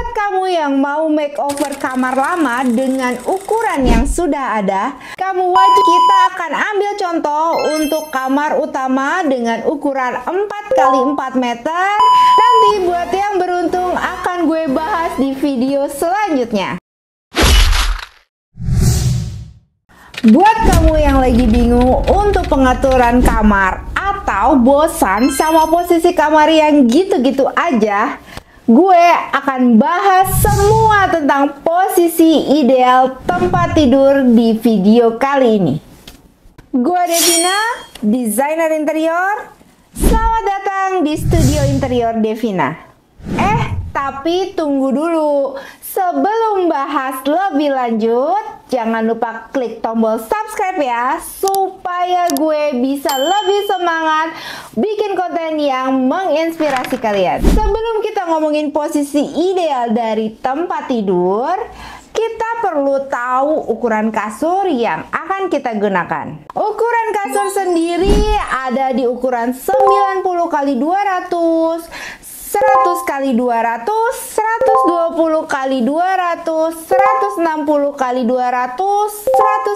Buat kamu yang mau makeover kamar lama dengan ukuran yang sudah ada, kamu wajib kita akan ambil contoh untuk kamar utama dengan ukuran 4x4 meter. Nanti buat yang beruntung akan gue bahas di video selanjutnya. Buat kamu yang lagi bingung untuk pengaturan kamar atau bosan sama posisi kamar yang gitu-gitu aja, gue akan bahas semua tentang posisi ideal tempat tidur di video kali ini. Gue Devina, desainer interior. Selamat datang di studio interior Devina. Tapi tunggu dulu. Sebelum bahas lebih lanjut, jangan lupa klik tombol subscribe ya, supaya gue bisa lebih semangat bikin konten yang menginspirasi kalian. Sebelum kita ngomongin posisi ideal dari tempat tidur, kita perlu tahu ukuran kasur yang akan kita gunakan. Ukuran kasur sendiri ada di ukuran 90 x 200, 100 x 200, 120 x 200, 160 x 200,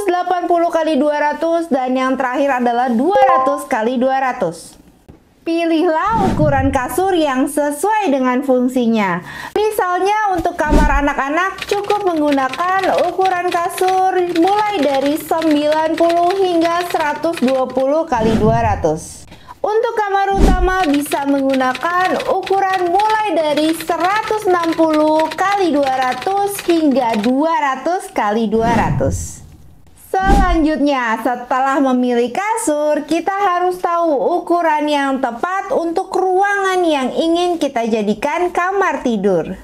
180 x 200, dan yang terakhir adalah 200 x 200. Pilihlah ukuran kasur yang sesuai dengan fungsinya. Misalnya untuk kamar anak-anak cukup menggunakan ukuran kasur mulai dari 90 hingga 120 x 200. Untuk kamar utama bisa menggunakan ukuran mulai dari 160 x 200 hingga 200 x 200. Selanjutnya, setelah memilih kasur, kita harus tahu ukuran yang tepat untuk ruangan yang ingin kita jadikan kamar tidur.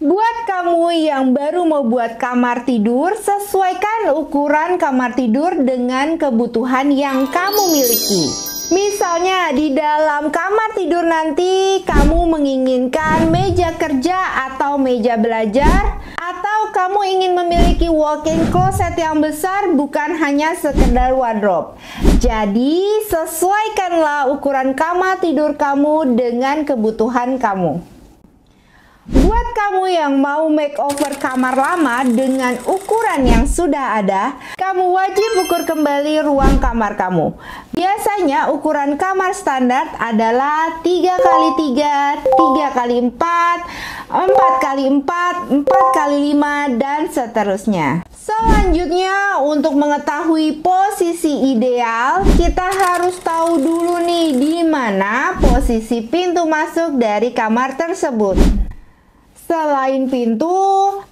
Buat kamu yang baru mau buat kamar tidur, sesuaikan ukuran kamar tidur dengan kebutuhan yang kamu miliki. Misalnya di dalam kamar tidur nanti kamu menginginkan meja kerja atau meja belajar, atau kamu ingin memiliki walk-in closet yang besar, bukan hanya sekedar wardrobe. Jadi sesuaikanlah ukuran kamar tidur kamu dengan kebutuhan kamu. Buat kamu yang mau makeover kamar lama dengan ukuran yang sudah ada, kamu wajib ukur kembali ruang kamar kamu. Biasanya ukuran kamar standar adalah 3x3, 3x4, 4x4, 4x5, dan seterusnya. Selanjutnya, untuk mengetahui posisi ideal, kita harus tahu dulu nih di mana posisi pintu masuk dari kamar tersebut. Selain pintu,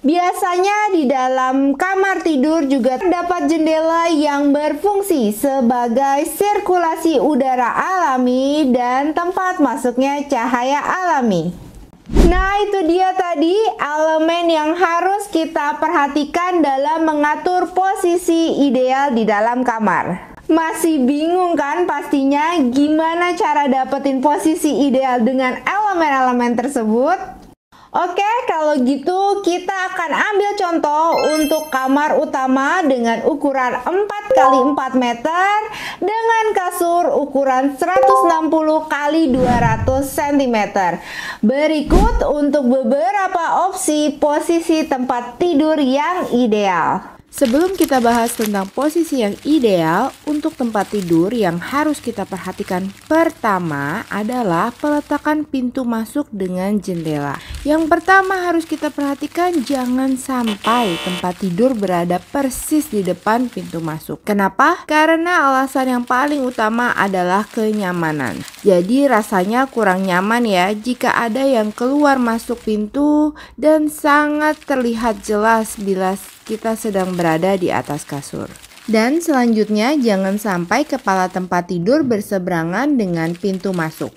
biasanya di dalam kamar tidur juga terdapat jendela yang berfungsi sebagai sirkulasi udara alami dan tempat masuknya cahaya alami. Nah, itu dia tadi elemen yang harus kita perhatikan dalam mengatur posisi ideal di dalam kamar. Masih bingung kan pastinya gimana cara dapetin posisi ideal dengan elemen-elemen tersebut? Oke, kalau gitu kita akan ambil contoh untuk kamar utama dengan ukuran 4x4 meter dengan kasur ukuran 160 x 200 cm. Berikut untuk beberapa opsi posisi tempat tidur yang ideal. Sebelum kita bahas tentang posisi yang ideal untuk tempat tidur, yang harus kita perhatikan pertama adalah peletakan pintu masuk dengan jendela. Yang pertama harus kita perhatikan, jangan sampai tempat tidur berada persis di depan pintu masuk. Kenapa? Karena alasan yang paling utama adalah kenyamanan. Jadi rasanya kurang nyaman ya jika ada yang keluar masuk pintu, dan sangat terlihat jelas bila kita sedang berada di atas kasur. Dan selanjutnya, jangan sampai kepala tempat tidur berseberangan dengan pintu masuk.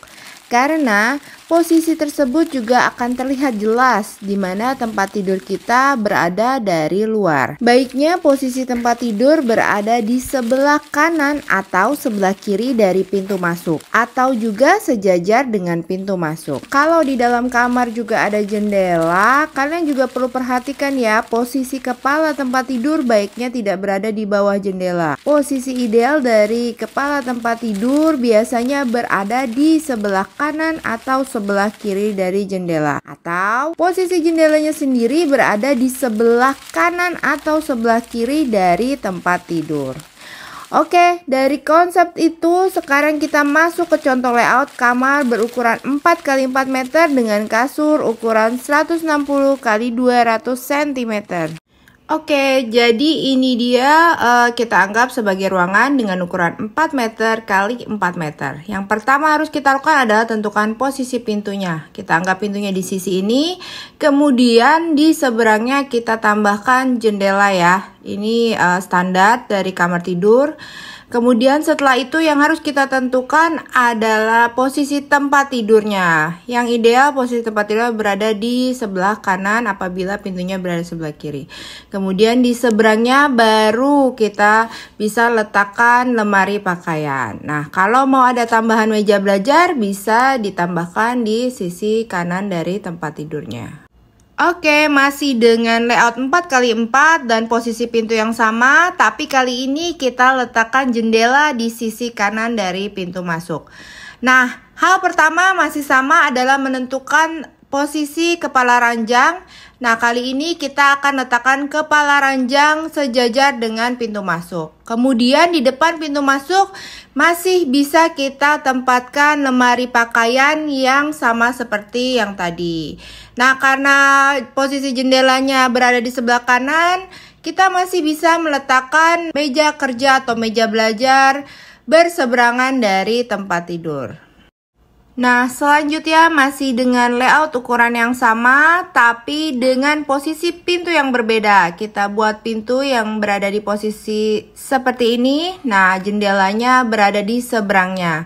Karena posisi tersebut juga akan terlihat jelas di mana tempat tidur kita berada dari luar. Baiknya posisi tempat tidur berada di sebelah kanan atau sebelah kiri dari pintu masuk, atau juga sejajar dengan pintu masuk. Kalau di dalam kamar juga ada jendela, kalian juga perlu perhatikan ya, posisi kepala tempat tidur baiknya tidak berada di bawah jendela. Posisi ideal dari kepala tempat tidur biasanya berada di sebelah kanan atau sebelah kiri dari jendela, atau posisi jendelanya sendiri berada di sebelah kanan atau sebelah kiri dari tempat tidur. Oke, dari konsep itu sekarang kita masuk ke contoh layout kamar berukuran 4x4 meter dengan kasur ukuran 160 x 200 cm. Oke, jadi ini dia kita anggap sebagai ruangan dengan ukuran 4 meter x 4 meter. Yang pertama harus kita lakukan adalah tentukan posisi pintunya. Kita anggap pintunya di sisi ini, kemudian di seberangnya kita tambahkan jendela ya. Ini standar dari kamar tidur. Kemudian setelah itu yang harus kita tentukan adalah posisi tempat tidurnya. Yang ideal posisi tempat tidur berada di sebelah kanan apabila pintunya berada di sebelah kiri. Kemudian di seberangnya baru kita bisa letakkan lemari pakaian. Nah, kalau mau ada tambahan meja belajar bisa ditambahkan di sisi kanan dari tempat tidurnya. Oke, masih dengan layout 4x4 dan posisi pintu yang sama, tapi kali ini kita letakkan jendela di sisi kanan dari pintu masuk. Nah, hal pertama masih sama adalah menentukan posisi kepala ranjang. Nah, kali ini kita akan letakkan kepala ranjang sejajar dengan pintu masuk. Kemudian di depan pintu masuk masih bisa kita tempatkan lemari pakaian yang sama seperti yang tadi. Nah, karena posisi jendelanya berada di sebelah kanan, kita masih bisa meletakkan meja kerja atau meja belajar berseberangan dari tempat tidur. Nah, selanjutnya masih dengan layout ukuran yang sama, tapi dengan posisi pintu yang berbeda. Kita buat pintu yang berada di posisi seperti ini. Nah, jendelanya berada di seberangnya.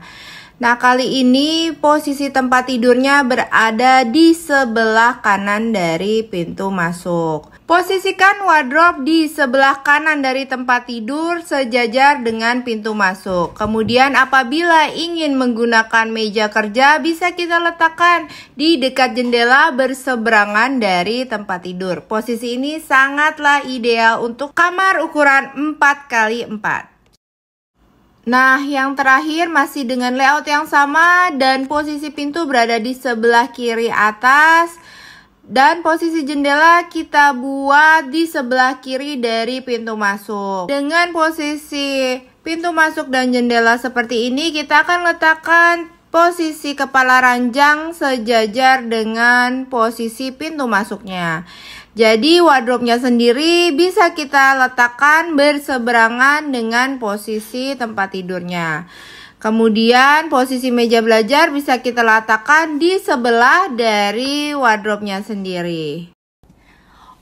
Nah, kali ini posisi tempat tidurnya berada di sebelah kanan dari pintu masuk. Posisikan wardrobe di sebelah kanan dari tempat tidur sejajar dengan pintu masuk. Kemudian apabila ingin menggunakan meja kerja bisa kita letakkan di dekat jendela berseberangan dari tempat tidur. Posisi ini sangatlah ideal untuk kamar ukuran 4x4. Nah, yang terakhir masih dengan layout yang sama dan posisi pintu berada di sebelah kiri atas. Dan posisi jendela kita buat di sebelah kiri dari pintu masuk. Dengan posisi pintu masuk dan jendela seperti ini, kita akan letakkan posisi kepala ranjang sejajar dengan posisi pintu masuknya. Jadi wardrobe-nya sendiri bisa kita letakkan berseberangan dengan posisi tempat tidurnya. Kemudian posisi meja belajar bisa kita letakkan di sebelah dari wardrobe-nya sendiri.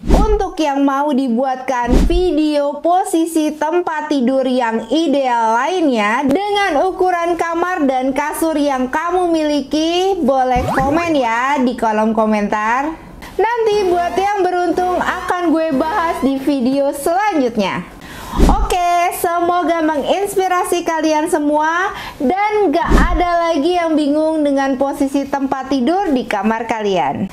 Untuk yang mau dibuatkan video posisi tempat tidur yang ideal lainnya dengan ukuran kamar dan kasur yang kamu miliki, boleh komen ya di kolom komentar. Nanti buat yang beruntung akan gue bahas di video selanjutnya. Oke, semoga menginspirasi kalian semua dan gak ada lagi yang bingung dengan posisi tempat tidur di kamar kalian.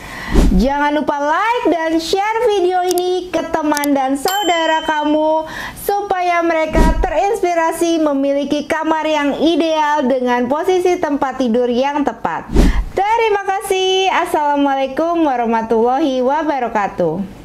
Jangan lupa like dan share video ini ke teman dan saudara kamu supaya mereka terinspirasi memiliki kamar yang ideal dengan posisi tempat tidur yang tepat. Terima kasih. Assalamualaikum warahmatullahi wabarakatuh.